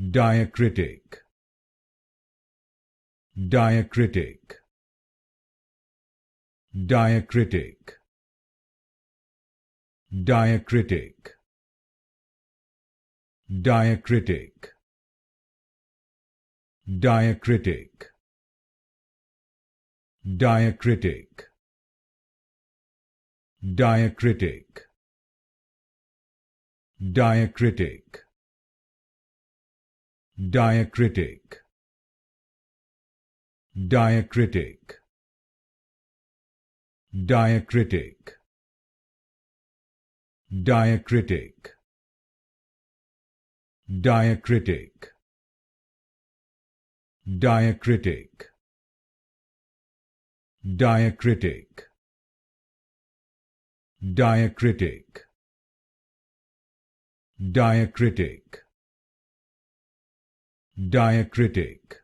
Diacritic, diacritic, diacritic, diacritic, diacritic, diacritic, diacritic, diacritic, diacritic, diacritic, diacritic, diacritic, diacritic, diacritic, diacritic, diacritic, diacritic, diacritic, diacritic,